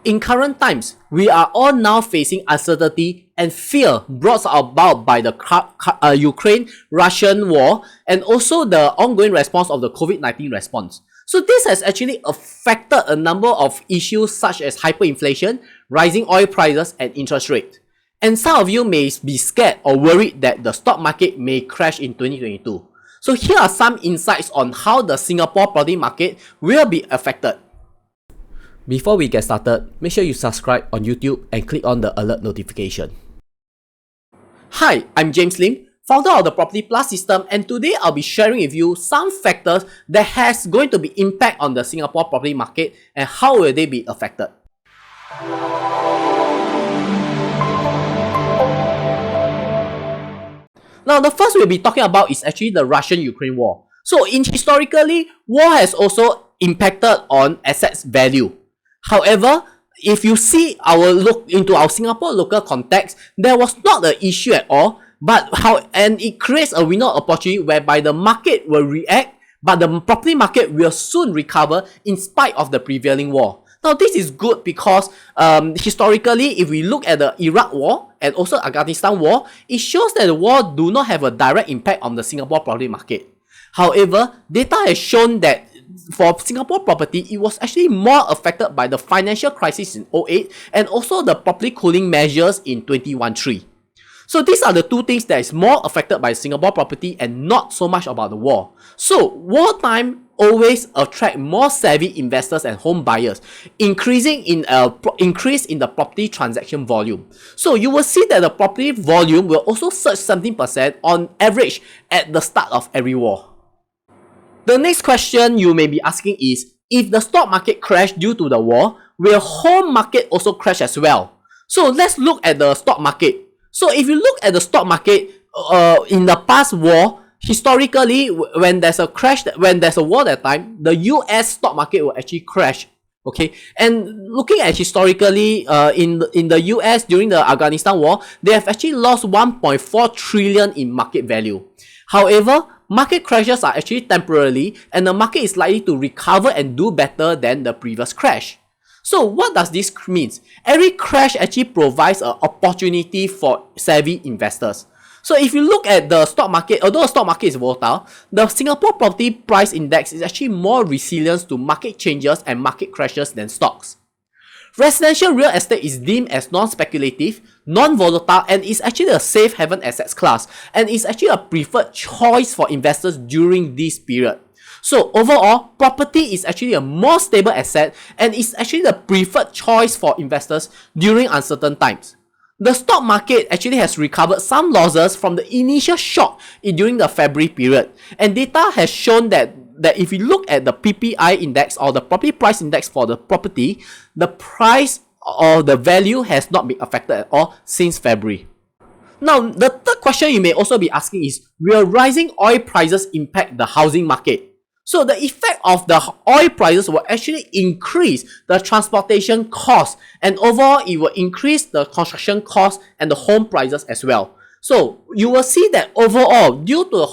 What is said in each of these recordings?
In current times, we are all now facing uncertainty and fear brought about by the Ukraine-Russian war and also the ongoing response of the COVID-19 response. So this has actually affected a number of issues such as hyperinflation, rising oil prices, and interest rate. And some of you may be scared or worried that the stock market may crash in 2022. So here are some insights on how the Singapore property market will be affected. Before we get started, make sure you subscribe on YouTube and click on the alert notification. Hi, I'm James Lim, founder of the Property Plus system, and today I'll be sharing with you some factors that has going to be impact on the Singapore property market and how will they be affected. Now, the first we'll be talking about is actually the Russian-Ukraine war. So, historically, war has also impacted on assets value. However, if you see look into our Singapore local context, there was not an issue at all, and it creates a window opportunity whereby the market will react, but the property market will soon recover in spite of the prevailing war. Now, this is good because historically, if we look at the Iraq war and also Afghanistan war, it shows that the war do not have a direct impact on the Singapore property market. However, data has shown that for Singapore property, it was actually more affected by the financial crisis in 2008 and also the property cooling measures in 2013. So these are the two things that is more affected by Singapore property and not so much about the war. So wartime always attract more savvy investors and home buyers, increase in the property transaction volume. So you will see that the property volume will also surge 17% on average at the start of every war. The next question you may be asking is, if the stock market crashed due to the war, will home market also crash as well? So let's look at the stock market. So if you look at the stock market in the past war, historically, when there's a war that time, the US stock market will actually crash. Okay, and looking at historically in the US during the Afghanistan war, they have actually lost 1.4 trillion in market value. However, market crashes are actually temporary and the market is likely to recover and do better than the previous crash. So what does this mean? Every crash actually provides an opportunity for savvy investors. So if you look at the stock market, although the stock market is volatile, the Singapore Property Price Index is actually more resilient to market changes and market crashes than stocks. Residential real estate is deemed as non-speculative, non-volatile, and is actually a safe haven assets class, and is actually a preferred choice for investors during this period. So overall, property is actually a more stable asset and is actually the preferred choice for investors during uncertain times. The stock market actually has recovered some losses from the initial shock during the February period, and data has shown that if you look at the PPI index or the property price index for the property, the price or the value has not been affected at all since February. Now, the third question you may also be asking is, will rising oil prices impact the housing market? So the effect of the oil prices will actually increase the transportation cost, and overall it will increase the construction cost and the home prices as well. So you will see that overall, due to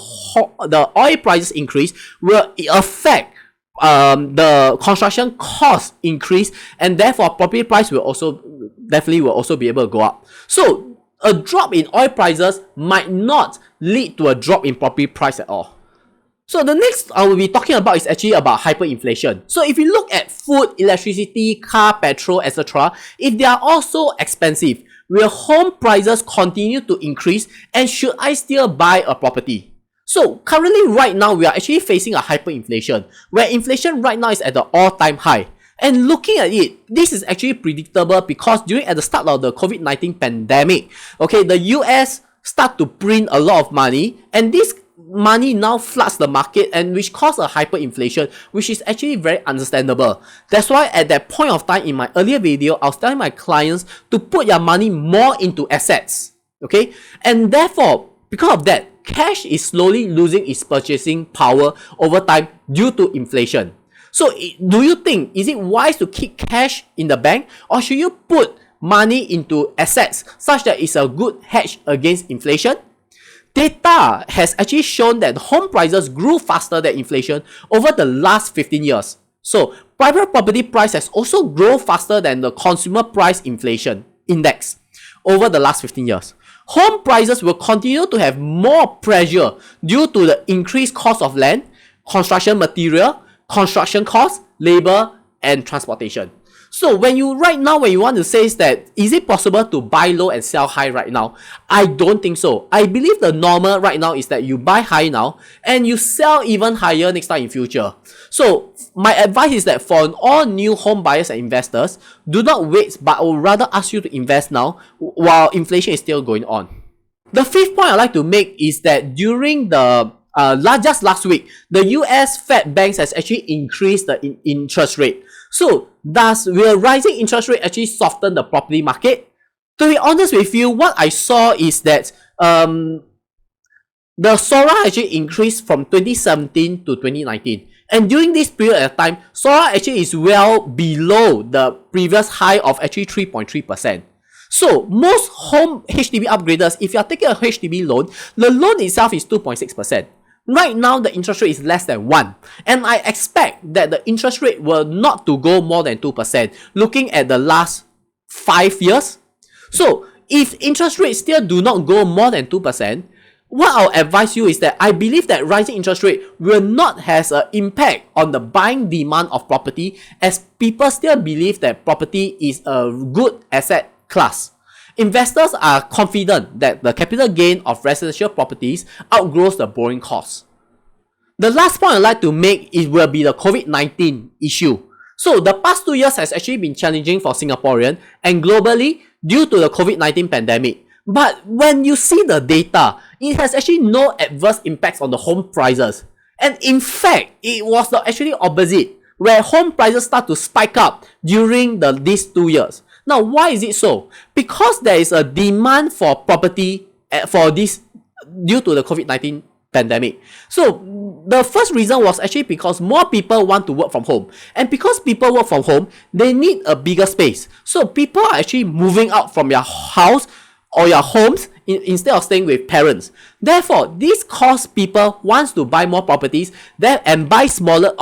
the oil prices increase, will affect the construction cost increase, and therefore property price will also be able to go up. So a drop in oil prices might not lead to a drop in property price at all. So the next I will be talking about is actually about hyperinflation. So if you look at food, electricity, car, petrol, etc., if they are also expensive, will home prices continue to increase, and should I still buy a property? So currently right now we are actually facing a hyperinflation, where inflation right now is at the all-time high. And looking at it, this is actually predictable because at the start of the COVID-19 pandemic, okay, the US start to print a lot of money, and this money now floods the market, and which causes a hyperinflation, which is actually very understandable. That's why at that point of time in my earlier video, I was telling my clients to put your money more into assets. Okay, and therefore, because of that, cash is slowly losing its purchasing power over time due to inflation. So do you think, is it wise to keep cash in the bank, or should you put money into assets such that it's a good hedge against inflation? Data has actually shown that home prices grew faster than inflation over the last 15 years. So private property price has also grown faster than the consumer price inflation index over the last 15 years. Home prices will continue to have more pressure due to the increased cost of land, construction material, construction costs, labor, and transportation. So when you want to say is that, is it possible to buy low and sell high right now? I don't think so. I believe the normal right now is that you buy high now and you sell even higher next time in future. So my advice is that for all new home buyers and investors, do not wait, but I would rather ask you to invest now while inflation is still going on. The fifth point I'd like to make is that during the just last week, the US Fed banks has actually increased the interest rate. So will rising interest rate actually soften the property market? To be honest with you, what I saw is that the SORA actually increased from 2017 to 2019. And during this period of time, SORA actually is well below the previous high of actually 3.3%. So most home HDB upgraders, if you are taking a HDB loan, the loan itself is 2.6%. Right now, the interest rate is less than 1. And I expect that the interest rate will not to go more than 2%, looking at the last 5 years. So if interest rates still do not go more than 2%, what I'll advise you is that I believe that rising interest rate will not have an impact on the buying demand of property, as people still believe that property is a good asset class. Investors are confident that the capital gain of residential properties outgrows the borrowing costs. The last point I'd like to make will be the COVID-19 issue. So the past 2 years has actually been challenging for Singaporeans and globally due to the COVID-19 pandemic. But when you see the data, it has actually no adverse impacts on the home prices. And in fact, it was actually opposite, where home prices start to spike up during these 2 years. Now, why is it so? Because there is a demand for property for this due to the COVID-19 pandemic. So the first reason was actually because more people want to work from home. And because people work from home, they need a bigger space. So people are actually moving out from your house or your homes instead of staying with parents. Therefore, this causes people wants to buy more properties and buy smaller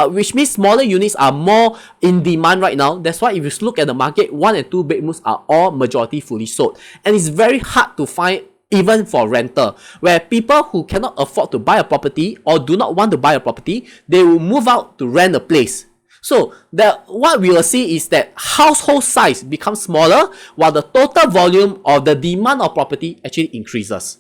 which means smaller units are more in demand right now. That's why if you look at the market, 1 and 2 bedrooms are all majority fully sold. And it's very hard to find even for rental, where people who cannot afford to buy a property or do not want to buy a property, they will move out to rent a place. So what we will see is that household size becomes smaller while the total volume of the demand of property actually increases.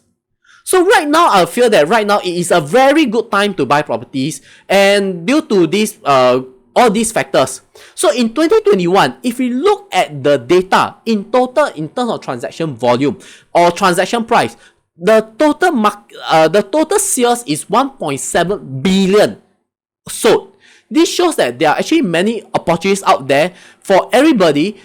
So right now, I feel that right now it is a very good time to buy properties, and due to this all these factors. So in 2021, if we look at the data in total in terms of transaction volume or transaction price, the total sales is 1.7 billion sold. This shows that there are actually many opportunities out there for everybody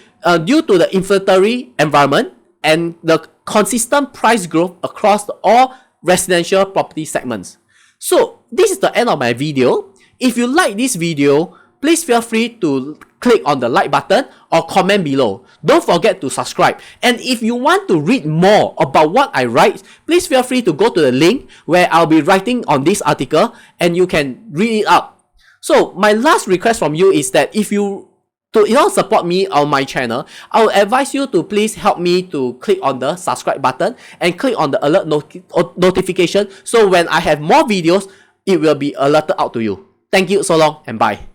due to the inflationary environment and the consistent price growth across all residential property segments. So this is the end of my video. If you like this video, please feel free to click on the like button or comment below. Don't forget to subscribe. And if you want to read more about what I write, please feel free to go to the link where I'll be writing on this article and you can read it up. So my last request from you is that if you support me on my channel, I will advise you to please help me to click on the subscribe button and click on the alert notification, so when I have more videos, it will be alerted out to you. Thank you so long and bye.